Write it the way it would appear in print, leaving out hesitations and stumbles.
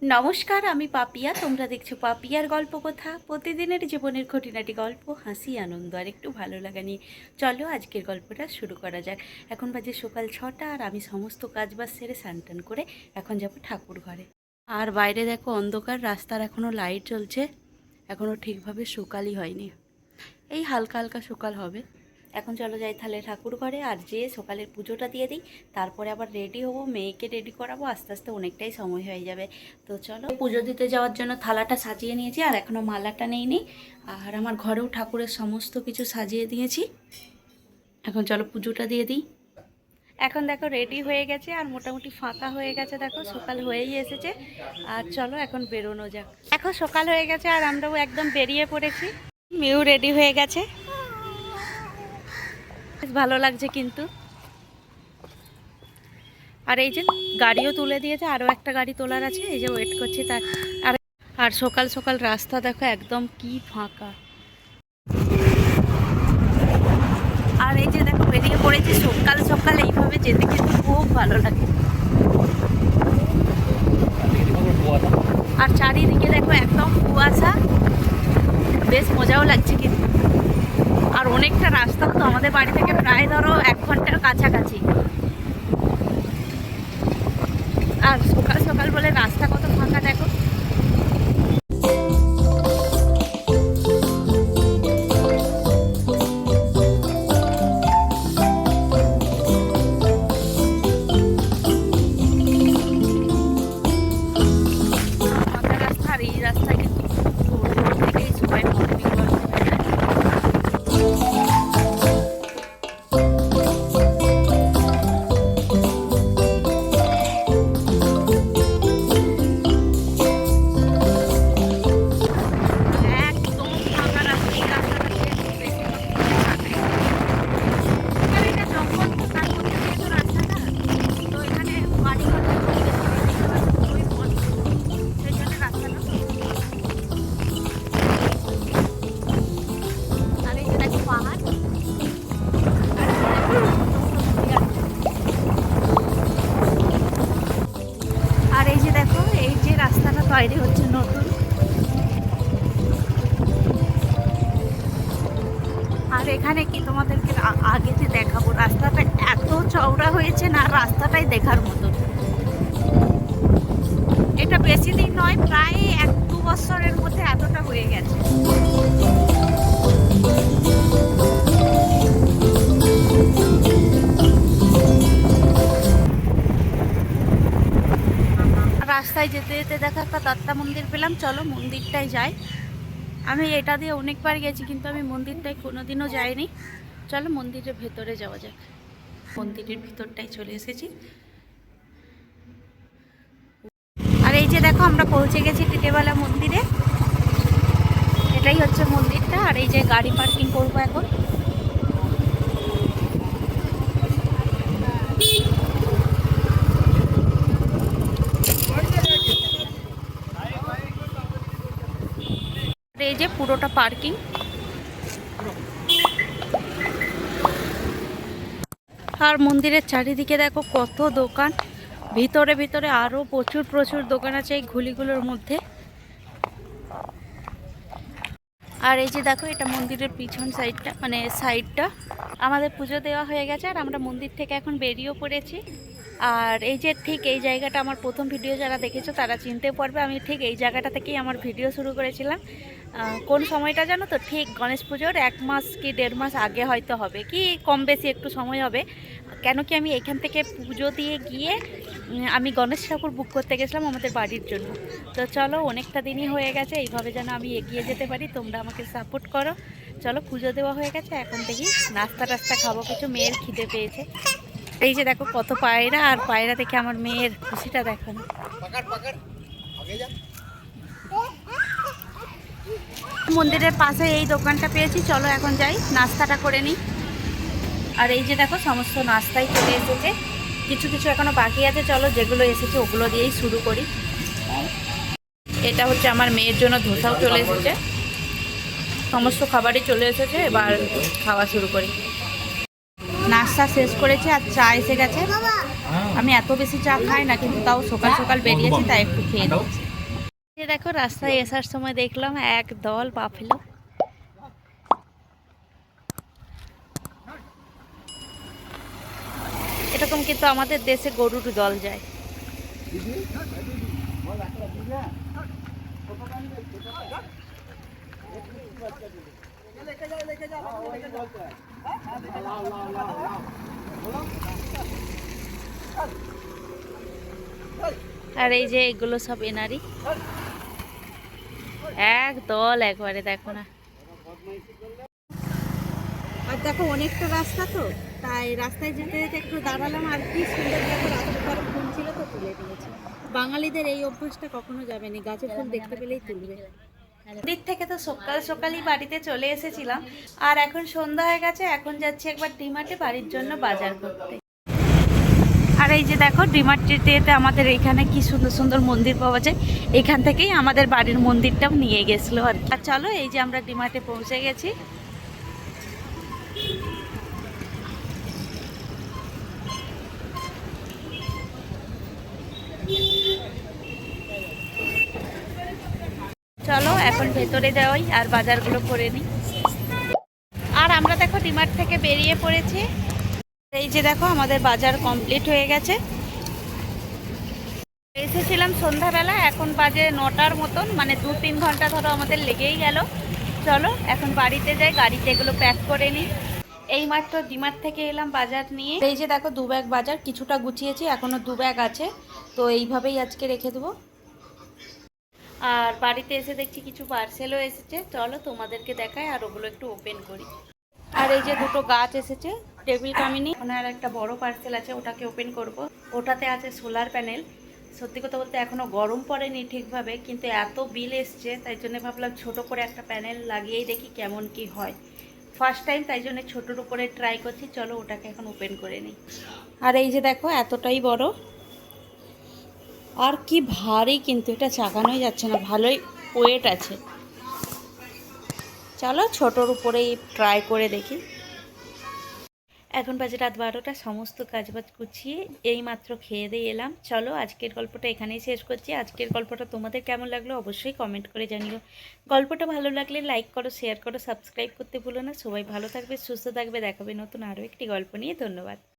নমস্কার, আমি পাপিয়া। তোমরা দেখছো পাপিয়ার গল্প কথা। প্রতিদিনের জীবনের খুঁটিনাটি গল্প, হাসি, আনন্দ আর একটু ভালো লাগা নিয়ে চলো আজকের গল্পটা শুরু করা যাক। এখন বাজে সকাল 6টা আর আমি সমস্ত কাজবাজ সেরে স্নান করে এখন যাব ঠাকুর ঘরে। আর বাইরে দেখো অন্ধকার, রাস্তার এখনও লাইট জ্বলছে, এখনও ঠিকভাবে সকালই হয়নি, এই হালকা হালকা সকাল হবে। এখন চলো যাই তাহলে ঠাকুর ঘরে, আর যে সকালের পুজোটা দিয়ে দিই, তারপরে আবার রেডি হবো, মেয়েকে রেডি করাবো, আস্তে আস্তে অনেকটাই সময় হয়ে যাবে। তো চলো, পুজো দিতে যাওয়ার জন্য থালাটা সাজিয়ে নিয়েছি, আর এখনও মালাটা নেইনি। আর আমার ঘরেও ঠাকুরের সমস্ত কিছু সাজিয়ে দিয়েছি। এখন চলো পুজোটা দিয়ে দিই। এখন দেখো রেডি হয়ে গেছে, আর মোটামুটি ফাঁকা হয়ে গেছে, দেখো সকাল হয়েই এসেছে। আর চলো এখন বেরোনো যাক। এখন সকাল হয়ে গেছে আর আমরাও একদম বেরিয়ে পড়েছি। মেয়েও রেডি হয়ে গেছে, বেশ ভালো লাগছে কিন্তু। আর এই যে গাড়িও তুলে দিয়েছে, আরও একটা গাড়ি তোলার আছে, এই যে ওয়েট করছি তার। আর আর সকাল সকাল রাস্তা দেখো একদম কি ফাঁকা। আর এই যে দেখো বেরিয়ে পড়েছি সকাল সকাল, এইভাবে যেতে কিন্তু খুব ভালো লাগে। আর চারিদিকে দেখো একদম কুয়াশা, বেশ মজাও লাগছে কিন্তু। আর অনেকটা রাস্তা তো আমাদের বাড়ি থেকে, প্রায় ধরো 1 ঘন্টার কাছাকাছি। আর সকাল সকাল বলে রাস্তা কত ফাঁকা দেখো। ফাঁকা রাস্তা, আর এই রাস্তায় কিন্তু ভোর ভোর থেকেই সবাই মর্নিং ওয়াক করতে যায়। একদম ফাঁকা রাস্তা, এই রাস্তাটা দিয়ে বেশি আর এটা জঙ্গল তো, তার মধ্যে দিয়ে তো রাস্তাটা, তো এখানে বাড়ি ঘর খুবই বন্ধ, সেই জন্য রাস্তাটা। আর এই যে দেখো পাহাড়, আর এই যে দেখো এই যে রাস্তাটা তৈরি হচ্ছে নতুন। আর এখানে কি তোমাদেরকে আগেতে দেখাবো, রাস্তাটা এত চওড়া হয়েছে না, রাস্তাটাই দেখার মতো। এটা বেশি দিন নয়, প্রায় 1-2 বছরের মধ্যে এতটা হয়ে গেছে। রাস্তায় যেতে যেতে দেখো একটা দত্তা মন্দির পেলাম, চলো মন্দিরটাই যাই। আমি এটা দিয়ে অনেকবার গেছি, কিন্তু আমি মন্দিরটায় কোনোদিনও যাইনি। চলো মন্দিরের ভেতরে যাওয়া যাক। মন্দিরের ভিতরটাই চলে এসেছি। আর এই যে দেখো আমরা পৌঁছে গেছি টিটেবালা মন্দিরে। এটাই হচ্ছে মন্দিরটা, আর এই যে গাড়ি পার্কিং করবো এখন। এই যে পুরোটা পার্কিং। আর মন্দিরের চারিদিকে দেখো কত দোকান, ভিতরে ভিতরে আরো প্রচুর প্রচুর দোকান আছে এই ঘুলিগুলোর মধ্যে। আর এই যে দেখো এটা মন্দিরের পিছন সাইডটা, মানে সাইডটা। আমাদের পুজো দেওয়া হয়ে গেছে আর আমরা মন্দির থেকে এখন বেরিয়েও পড়েছি। আর এই যে ঠিক এই জায়গাটা, আমার প্রথম ভিডিও যারা দেখেছো তারা চিনতে পারবে, আমি ঠিক এই জায়গাটা থেকেই আমার ভিডিও শুরু করেছিলাম। কোন সময়টা জানো তো, ঠিক গণেশ পুজোর 1 মাস কি 1.5 মাস আগে হয়তো হবে, কি কম বেশি একটু সময় হবে। কেন কি আমি এখান থেকে পুজো দিয়ে গিয়ে আমি গণেশ ঠাকুর বুক করতে গেছিলাম আমাদের বাড়ির জন্য। তো চলো, অনেকটা দিনই হয়ে গেছে, এইভাবে যেন আমি এগিয়ে যেতে পারি, তোমরা আমাকে সাপোর্ট করো। চলো পুজো দেওয়া হয়ে গেছে, এখন দেখি নাস্তা টাস্তা খাবো কিছু, মেয়ের খিদে পেয়েছে। এই যে দেখো কত পায়রা, আর পায়রা দেখে আমার মেয়ের খুশিটা দেখো না। মন্দিরের পাশে এই দোকানটা পেয়েছি, চলো এখন যাই নাস্তাটা করে নিই। আর এই যে দেখো সমস্ত নাস্তাই চলে এসেছে, কিছু কিছু এখনো বাকি আছে, চলো যেগুলো এসেছে ওগুলো দিয়েই শুরু করি। এটা হচ্ছে আমার মেয়ের জন্য ধোসাও চলে এসেছে, সমস্ত খাবারই চলে এসেছে, এবার খাওয়া শুরু করি। নাস্তা শেষ করেছি আর চা এসে গেছে। আমি এত বেশি চা খাই না, কিন্তু তাও সকাল সকাল বেরিয়েছি তাই একটু খেয়ে নিচ্ছি। দেখো রাস্তায় আসার সময় দেখলাম এক দল বাফেলো। এরকম কিন্তু আমাদের দেশে গরুর দল যায়। আর এই যে এগুলো সব এনারই এক দল, একবারে দেখো না। আর দেখো অনেকটা রাস্তা, তো তাই রাস্তায় যেতে যেতে একটু দাঁড়ালাম। আর কি সুন্দর দেখো, রাস্তার ধারে ফুল ছিল তো তুলে নিয়েছি। বাঙালিদের এই অভ্যাসটা কখনো যাবে না, গাছে ফুল দেখতে পেলেই তুলবে। দিক থেকে তো সকাল সকালই বাড়িতে চলে এসেছিলাম, আর এখন সন্ধ্যা হয়ে গেছে। এখন যাচ্ছি একবার ডিমার্টে বাড়ির জন্য বাজার করতে। আর এই যে দেখো ডিমার্টে আমাদের এখানে কি সুন্দর সুন্দর মন্দির পাওয়া যায়। এখান থেকেই আমাদের বাড়ির মন্দিরটাও নিয়ে গেছিলো আর কি। আর চলো, এই যে আমরা ডিমার্টে পৌঁছে গেছি। চলো এখন ভেতরে যাওয়াই আর বাজারগুলো করে নিই। আর আমরা দেখো ডিমার্ট থেকে বেরিয়ে পড়েছি। এই যে দেখো আমাদের বাজার কমপ্লিট হয়ে গেছে। এসেছিলাম সন্ধ্যাবেলা, এখন বাজে 9টার মতন, মানে 2-3 ঘন্টা ধরো আমাদের লেগেই গেল। চলো এখন বাড়িতে যাই, গাড়িতে এগুলো প্যাক করে নিই। এইমাত্র ডিমার্ট থেকে এলাম বাজার নিয়ে। এই যে দেখো 2 ব্যাগ বাজার, কিছুটা গুছিয়েছি, এখনো 2 ব্যাগ আছে, তো এইভাবেই আজকে রেখে দেবো। আর বাড়িতে এসে দেখছি কিছু পার্সেলও এসেছে, চলো তোমাদেরকে দেখাই আর ওগুলো একটু ওপেন করি। আর এই যে 2টো গাছ এসেছে, টেবিল কামিনী। ওনার একটা বড় পার্সেল আছে, ওটাকে ওপেন করব। ওটাতে আছে সোলার প্যানেল। সত্যি কথা বলতে এখনও গরম পড়েনি ঠিকভাবে, কিন্তু এত বিল এসছে, তাই জন্য ভাবলাম ছোট করে একটা প্যানেল লাগিয়েই দেখি কেমন কি হয়। ফার্স্ট টাইম, তাই জন্য ছোটোর উপরে ট্রাই করছি। চলো ওটাকে এখন ওপেন করে নিই। আর এই যে দেখো এতটাই বড়, আর কি ভারী, কিন্তু এটা চাগানোই যাচ্ছে না, ভালোই ওয়েট আছে। চলো ছোটোর উপরেই ট্রাই করে দেখি। এখন বাজে রাত 12টা, সমস্ত কাজবাজ গুছিয়ে এইমাত্র খেয়ে দিয়ে এলাম। চলো আজকের গল্পটা এখানেই শেষ করছি। আজকের গল্পটা তোমাদের কেমন লাগলো অবশ্যই কমেন্ট করে জানিও। গল্পটা ভালো লাগলে লাইক করো, শেয়ার করো, সাবস্ক্রাইব করতে ভুলো না। সবাই ভালো থাকবে, সুস্থ থাকবে, দেখাবে নতুন আরও একটি গল্প নিয়ে। ধন্যবাদ।